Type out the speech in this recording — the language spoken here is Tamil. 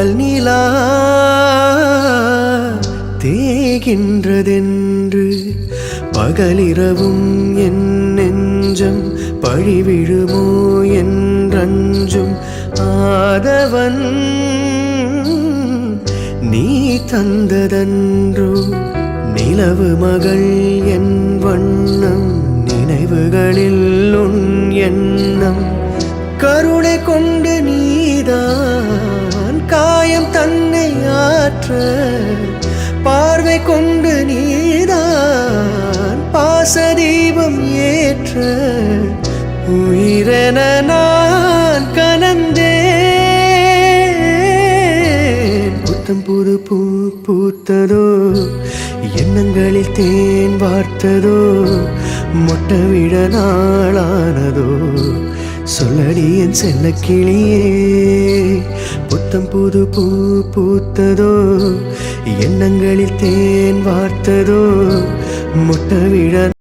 பால் நிலா தேகின்றதென்று பகலிரவும் என் நெஞ்சம் பழிவிழுமோ என்றஞ்சும் ஆதவன் நீ தந்ததன்றோ நிலவு மகள் என் வண்ணம் நினைவுகளில் உன் எண்ணம் கருணை கொண்டு நீதான் காயம் தன்னை ஆற்ற பார்வை கொண்டு நீதான் பாசதீபம் ஏற்ற உயிரென நான் கலந்தேன் புத்தம் புது பூ பூத்ததோ எண்ணங்களில் தேன் வார்த்ததோ மொட்டை விட நாளானதோ சொல்லடி என் செல்ல கிளியே புத்தம் புது பூ பூத்ததோ எண்ணங்களில் தேன் வார்த்ததோ மொட்டை விட